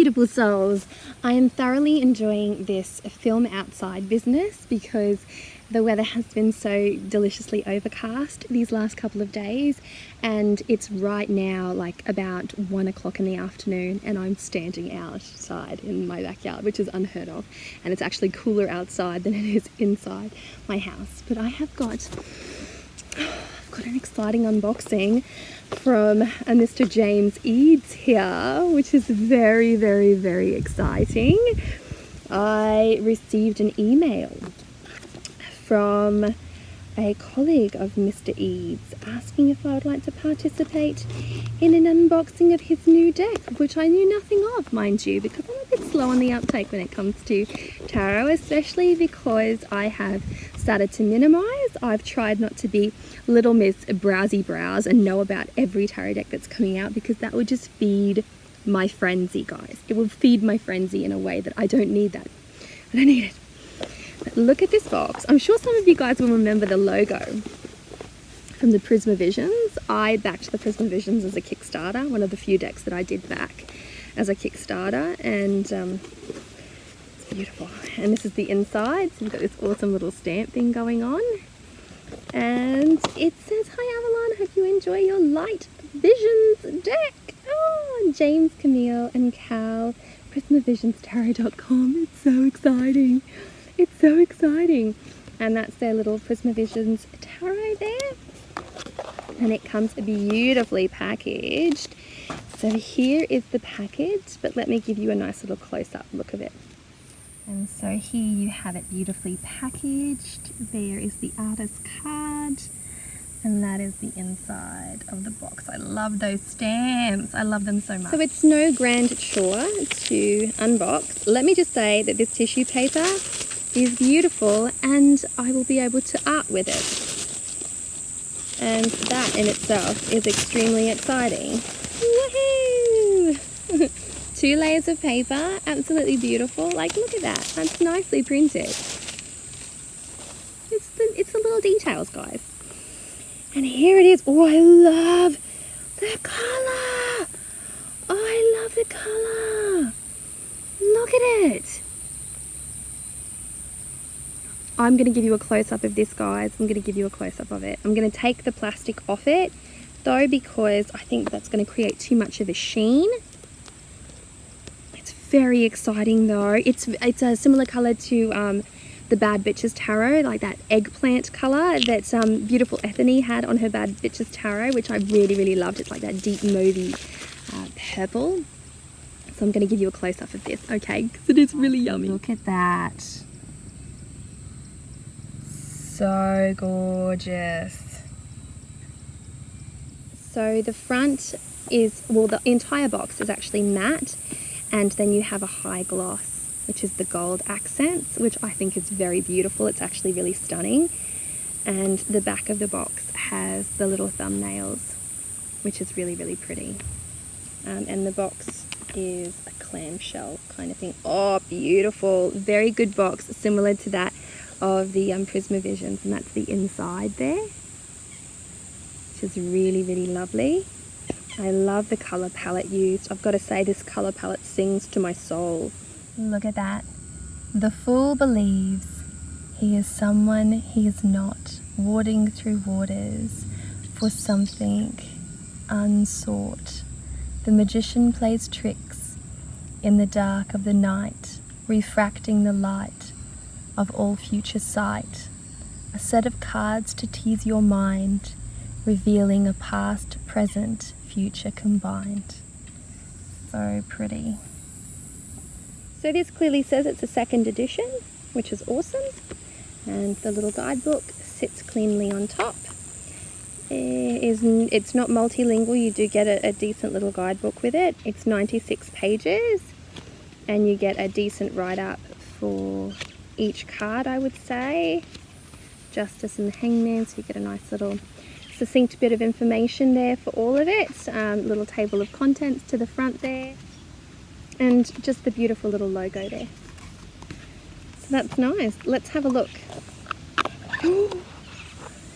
beautiful souls. I am thoroughly enjoying this film outside business because the weather has been so deliciously overcast these last couple of days, and it's right now like about 1 o'clock in the afternoon and I'm standing outside in my backyard, which is unheard of, and it's actually cooler outside than it is inside my house. But I've got an exciting unboxing from Mr. James Eads here, which is very, very, very exciting. I received an email from a colleague of Mr. Eads asking if I would like to participate in an unboxing of his new deck, which I knew nothing of, mind you, because I'm a bit slow on the uptake when it comes to tarot, especially because I have started to minimize. I've tried not to be Little Miss Browsy Brows and know about every tarot deck that's coming out, because that would just feed my frenzy, guys. It will feed my frenzy in a way that I don't need that. I don't need it. But look at this box. I'm sure some of you guys will remember the logo from the Prisma Visions. I backed the Prisma Visions as a Kickstarter, one of the few decks that I did back as a Kickstarter, and it's beautiful. And this is the inside, so we've got this awesome little stamp thing going on. And it says, "Hi Avalon, hope you enjoy your Light Visions deck." Oh, James, Camille and Cal, PrismaVionsTarot.com. It's so exciting. It's so exciting. And that's their little Prisma Visions tarot there. And it comes beautifully packaged. So here is the package, but let me give you a nice little close-up look of it. And so here you have it beautifully packaged. There is the artist card, and that is the inside of the box. I love those stamps. I love them so much. So it's no grand chore to unbox. Let me just say that this tissue paper is beautiful, and I will be able to art with it. And that in itself is extremely exciting. Woohoo! 2 layers of paper, absolutely beautiful. Like, look at that. That's nicely printed. It's the little details, guys. And here it is. Oh, I love the colour. Oh, I love the colour. Look at it. I'm going to give you a close-up of this, guys. I'm going to give you a close-up of it. I'm going to take the plastic off it, though, because I think that's going to create too much of a sheen. It's very exciting, though. It's a similar colour to the Bad Bitches Tarot, like that eggplant colour that beautiful Ethany had on her Bad Bitches Tarot, which I really, really loved. It's like that deep mauvey purple. So I'm going to give you a close-up of this, okay? Because it is really yummy. Look at that. So gorgeous. So the front is, well, the entire box is actually matte, and then you have a high gloss, which is the gold accents, which I think is very beautiful. It's actually really stunning. And the back of the box has the little thumbnails, which is really, really pretty. And the box is a clamshell kind of thing. Oh, beautiful. Very good box, similar to that of the Prisma Visions, and that's the inside there, which is really, really lovely. I love the colour palette used. I've got to say, this colour palette sings to my soul. Look at that. The fool believes he is someone he is not, wading through waters for something unsought. The magician plays tricks in the dark of the night, refracting the light of all future sight, a set of cards to tease your mind, revealing a past, present, future combined. So pretty. So this clearly says it's a 2nd edition, which is awesome, and the little guidebook sits cleanly on top. It's not multilingual. You do get a decent little guidebook with it. It's 96 pages, and you get a decent write-up for each card, I would say. Justice and the Hangman, so you get a nice little succinct bit of information there for all of it. Little table of contents to the front there, and just the beautiful little logo there. So that's nice. Let's have a look.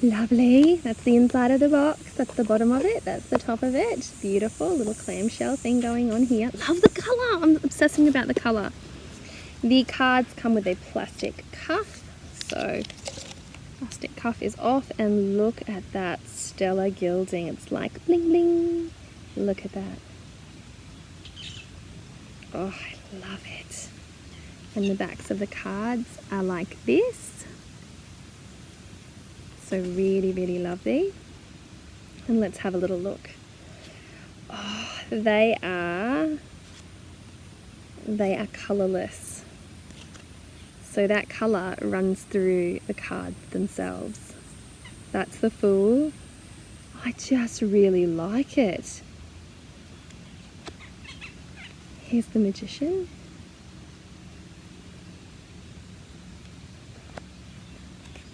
Lovely. That's the inside of the box. That's the bottom of it. That's the top of it. Beautiful little clamshell thing going on here. Love the colour. I'm obsessing about the colour. The cards come with a plastic cuff. So plastic cuff is off, and look at that stellar gilding. It's like bling bling. Look at that. Oh, I love it. And the backs of the cards are like this. So really, really lovely. And let's have a little look. Oh, they are colourless. So that colour runs through the cards themselves. That's the Fool. I just really like it. Here's the Magician.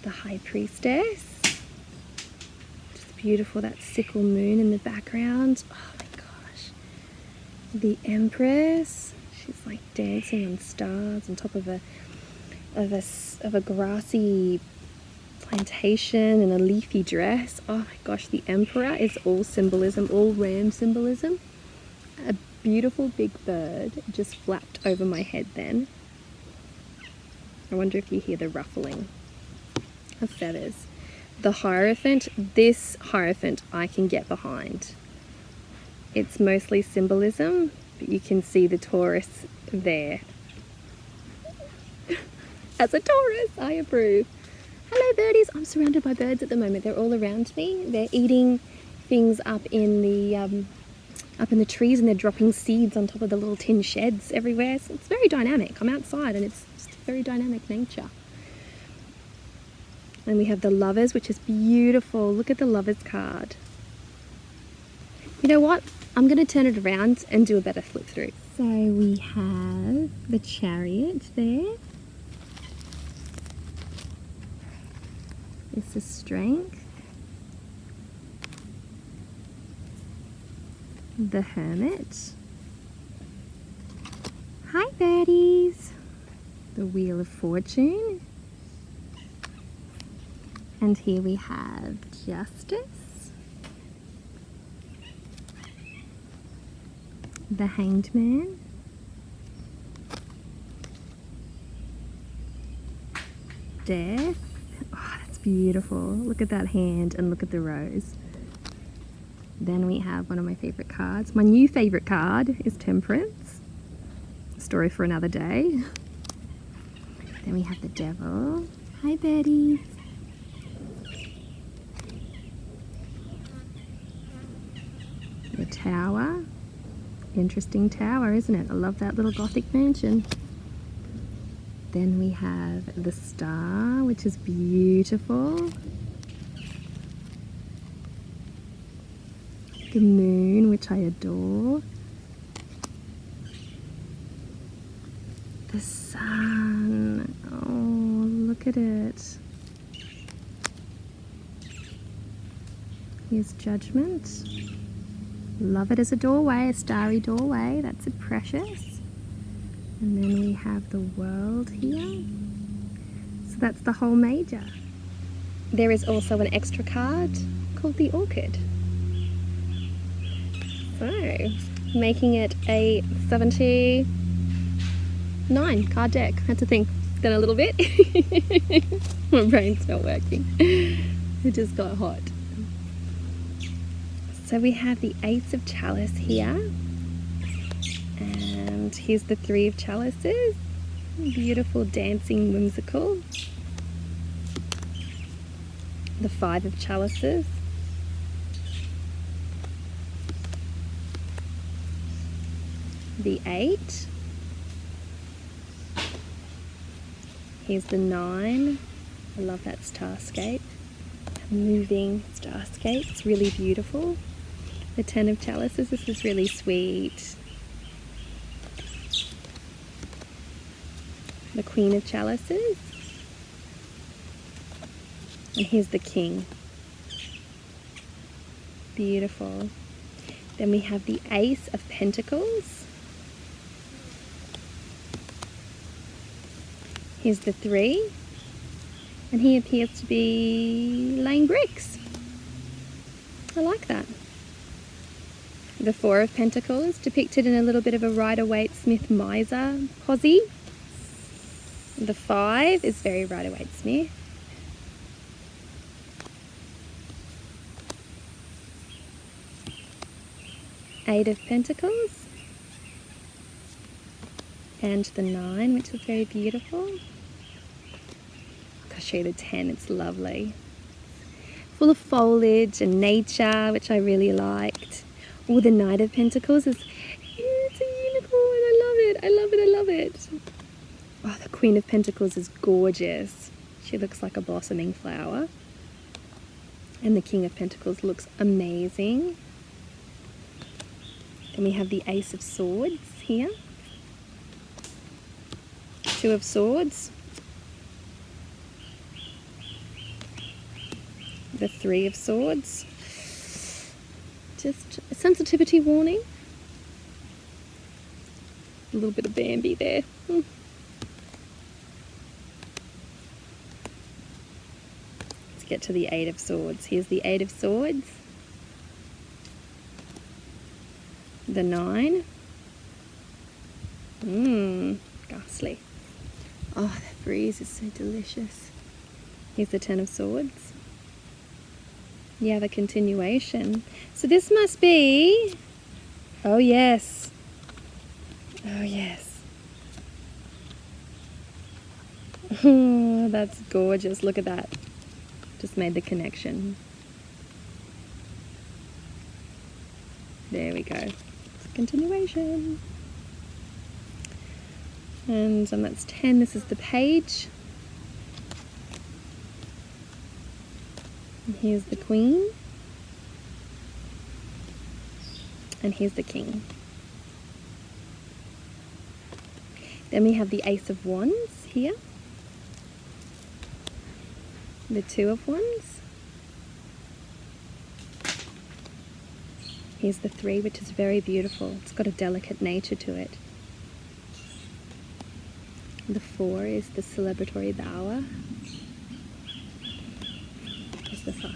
The High Priestess. Just beautiful, that sickle moon in the background. Oh my gosh. The Empress. She's like dancing on stars on top of a grassy plantation in a leafy dress. Oh my gosh, the Emperor is all symbolism, all ram symbolism. A beautiful big bird just flapped over my head then. I wonder if you hear the ruffling of feathers. The Hierophant, this Hierophant I can get behind. It's mostly symbolism, but you can see the Taurus there. As a Taurus, I approve. Hello birdies, I'm surrounded by birds at the moment. They're all around me. They're eating things up in the trees, and they're dropping seeds on top of the little tin sheds everywhere. So it's very dynamic. I'm outside and it's just very dynamic nature. And we have the Lovers, which is beautiful. Look at the Lovers card. You know what? I'm going to turn it around and do a better flip through. So we have the Chariot there. This is Strength. The Hermit. Hi birdies. The Wheel of Fortune. And here we have Justice. The Hanged Man. Death. Oh, that's beautiful. Look at that hand and look at the rose. Then we have one of my favorite cards. My new favorite card is Temperance. Story for another day. Then we have the Devil. Hi birdies. The Tower. Interesting tower, isn't it? I love that little Gothic mansion. Then we have the Star, which is beautiful. The Moon, which I adore. The Sun. Oh, look at it. Here's Judgment. Love it as a doorway, a starry doorway. That's precious. And then we have the World here. So that's the whole major. There is also an extra card called the Orchid. So, making it a 79 card deck. That's a thing. Done a little bit. My brain's not working. It just got hot. So we have the Ace of Chalice here. And here's the Three of Chalices. Beautiful, dancing, whimsical. The Five of Chalices. The 8. Here's the 9. I love that starscape. A moving starscape. It's really beautiful. The 10 of Chalices. This is really sweet. The Queen of Chalices. And here's the King. Beautiful. Then we have the Ace of Pentacles. Here's the 3. And he appears to be laying bricks. I like that. The Four of Pentacles, depicted in a little bit of a Raider Waite Smith Miser posy. The Five is very Raider Waite Smith. Eight of Pentacles. And the Nine, which is very beautiful. I'll show you the 10, it's lovely. Full of foliage and nature, which I really liked. Oh, the Knight of Pentacles is, it's a unicorn, I love it, I love it, I love it. Oh, the Queen of Pentacles is gorgeous. She looks like a blossoming flower. And the King of Pentacles looks amazing. Then we have the Ace of Swords here. Two of Swords. The Three of Swords. Just a sensitivity warning. A little bit of Bambi there. Let's get to the Eight of Swords. Here's the Eight of Swords. The Nine. Ghastly. Oh, that breeze is so delicious. Here's the Ten of Swords. Yeah, the continuation. So this must be... Oh, yes. Oh, yes. Oh, that's gorgeous. Look at that. Just made the connection. There we go. Continuation. And that's 10. This is the Page. And here's the Queen. And here's the King. Then we have the Ace of Wands here. The Two of Wands. Here's the Three, which is very beautiful. It's got a delicate nature to it. The Four is the celebratory bower. Here's the Five.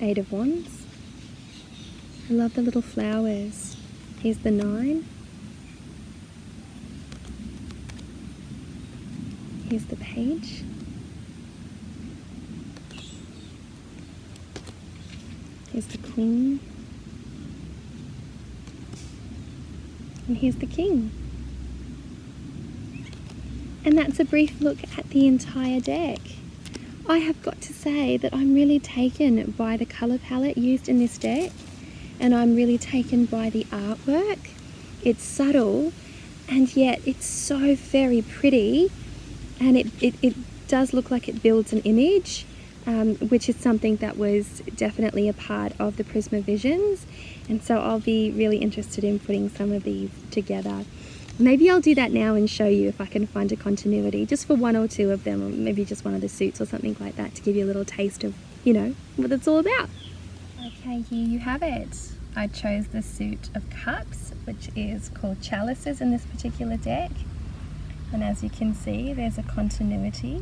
Eight of Wands. I love the little flowers. Here's the Nine. Here's the Page. Here's the Queen. And here's the King. And that's a brief look at the entire deck. I have got to say that I'm really taken by the colour palette used in this deck, and I'm really taken by the artwork. It's subtle, and yet it's so very pretty, and it does look like it builds an image, which is something that was definitely a part of the Prisma Visions, and so I'll be really interested in putting some of these together. Maybe I'll do that now and show you if I can find a continuity, just for one or two of them, or maybe just one of the suits or something like that, to give you a little taste of, you know, what it's all about. Okay, here you have it. I chose the suit of cups, which is called chalices in this particular deck. And as you can see, there's a continuity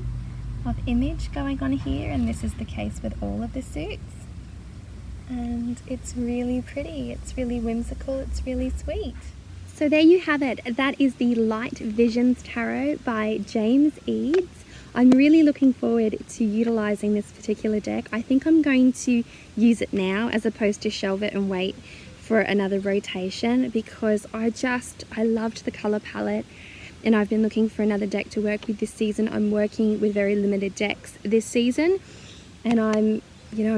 of image going on here, and this is the case with all of the suits. And it's really pretty, it's really whimsical, it's really sweet. So there you have it. That is the Light Visions Tarot by James Eads. I'm really looking forward to utilising this particular deck. I think I'm going to use it now as opposed to shelve it and wait for another rotation, because I loved the colour palette, and I've been looking for another deck to work with this season. I'm working with very limited decks this season, and I'm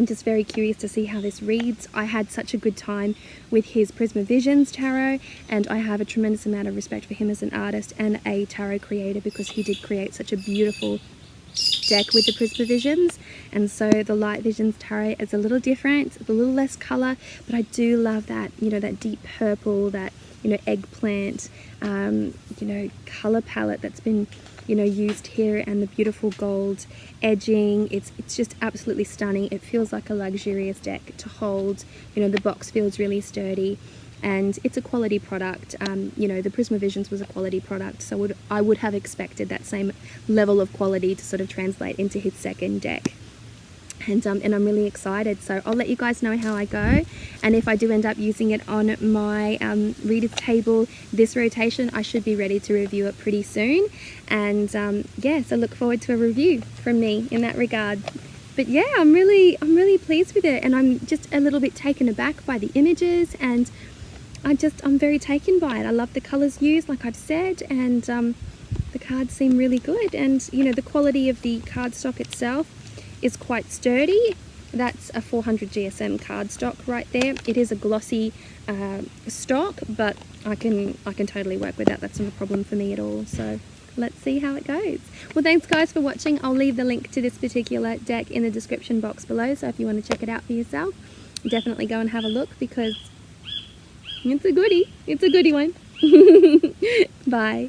just very curious to see how this reads. I had such a good time with his Prisma Visions tarot, and I have a tremendous amount of respect for him as an artist and a tarot creator, because he did create such a beautiful deck with the Prisma Visions. And so the Light Visions tarot is a little different, it's a little less colour, but I do love that, that deep purple, that, eggplant, colour palette that's been used here, and the beautiful gold edging. It's just absolutely stunning. It feels like a luxurious deck to hold. The box feels really sturdy, and it's a quality product. You know, the Prisma Visions was a quality product, so I would have expected that same level of quality to sort of translate into his second deck. And I'm really excited, so I'll let you guys know how I go, and if I do end up using it on my reader's table this rotation, I should be ready to review it pretty soon. And yeah, so look forward to a review from me in that regard. But yeah, I'm really pleased with it, and I'm just a little bit taken aback by the images, and I'm very taken by it. I love the colours used, like I've said, and the cards seem really good, and you know, the quality of the cardstock itself is quite sturdy. That's a 400 GSM cardstock right there. It is a glossy stock, but I can totally work with that. That's not a problem for me at all. So let's see how it goes. Well, thanks guys for watching. I'll leave the link to this particular deck in the description box below, so if you want to check it out for yourself, definitely go and have a look, because it's a goodie. It's a goodie one. Bye.